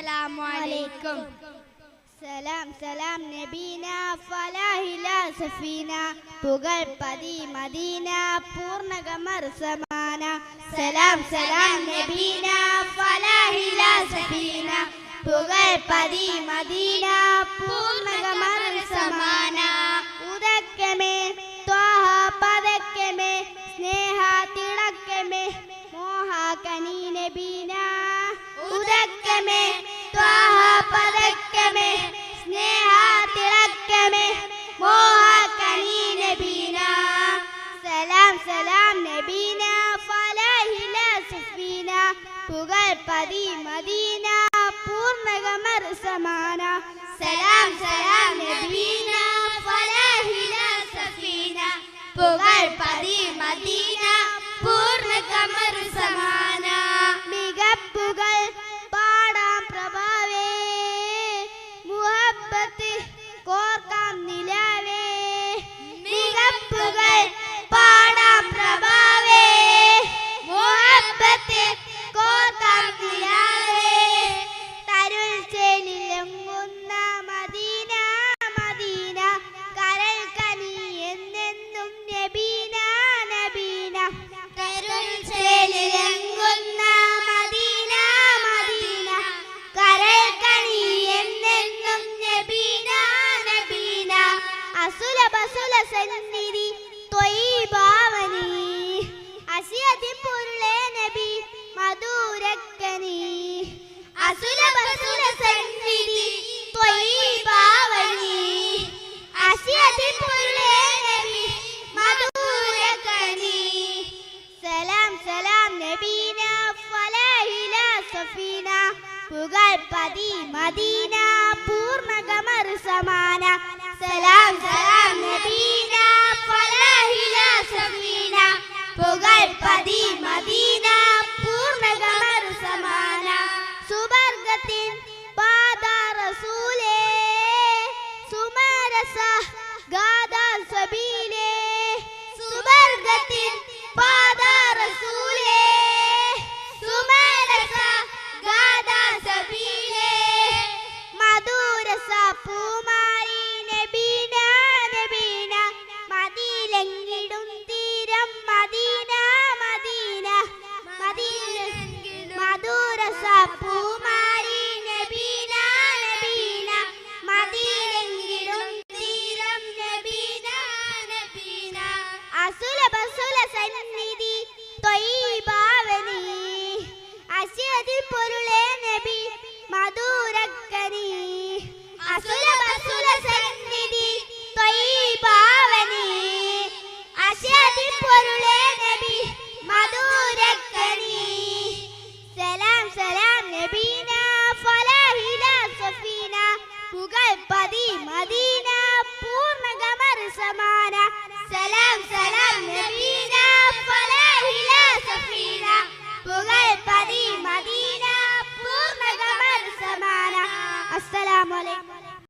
അസ്സലാമു അലൈക്കും. സലാം സലാം നബീന ഫലാഹില സഫീന പുകഴ്പതി മദീന പൂർണ്ണകമർ സമാന. സലാം സലാം നബീന ഫലാഹില സഫീന പുകഴ്പതി മദീന പൂർണ്ണകമർ സമാന. ഉദക്കമേ ത്വാഹ പദക്കമേ സ്നേഹ തിളക്കമേ മോഹ കനി നബീന. ഉദക്കമേ ത്വാഹ പദക്കമേ സ്നേഹ തിളക്കമേ മോഹ കനി നബീന. സലാം സലാം നബീന ഫലാഹില സഫീന പുകഴ്പതി മദീന പൂർണ്ണകമർ സമാന. സലാം സലാം നബീന ഫലാഹില സഫീന പുകഴ്പതി മദീന പൂർണ്ണകമർ സമാന. മികപ്പുകൾ പാടാം പ്രഭാവേ മുഹബ്ബത്ത് കോർക്കാം നിലാവേ. മികപ്പുകൾ പാടാം പ്രഭാവേ മുഹബ്ബത്ത് കോർക്കാം നിലാവേ. തരുൾ ചേലിലെങ്ങുന്ന മദീന മദീന കരൾ കനി എന്നെന്നും നബീന നബീന. തരുൾ ചേലിലെങ്ങുന്ന മദീന മദീന കരൾ കനി എന്നെന്നും നബീന നബീന. അസുലഭ സുല സന്നിധി ത്വയ്യിബാവനി അസിയതി പൊരുളേ നബി മധുരക്കനി. അസുലഭ സുല സന്നിധി ത്വയ്യിബാവനി അസിയതി പൊരുളേ നബി മധുരക്കനി. സലാം സലാം നബീന ഫലാഹില സഫീന പുകഴ്പതി മദീന പൂർണ്ണകമർ സമാന. സലാം സലാം നബീന ഫലാഹില സഫീന പുകഴ്പതി മദീന പൂർണ്ണകമർ സമാന. സുബർഗത്തിൻ പാദ റസൂലേ സുമരസ ഗാദാ സബീലേ. സുബർഗത്തിൻ പാദ റസൂലേ സുമരസ ഗാദാ സബീലേ. മധുരസ പൂമാരി നബീന നബീന മദീലെങ്കിടും തീരം മദീന മദീന. മധുരസ പൂമാരി നബീന നബീന മദീലെങ്കിടും തീരം നബീന നബീന. അസുലഭ സുല സന്നിധി ത്വയ്യിബാവനി അസിയതി പൊരുളേ നബി മധുരക്കനി. അസുലഭ സുല സന്നിധി ത്വയ്യിബാവനി അസിയതി പൊരുളേ നബി മധുരക്കനി. സലാം സലാം നബീന ഫലാഹില സഫീന പുകഴ്പതി മദീന പൂർണ്ണകമർ സമാന. സലാം സലാം നബീന ഫലാഹില സഫീന പുകഴ്പതി മദീന പൂർണ്ണകമർ സമാന. അസ്സലാമു അലൈക്കും.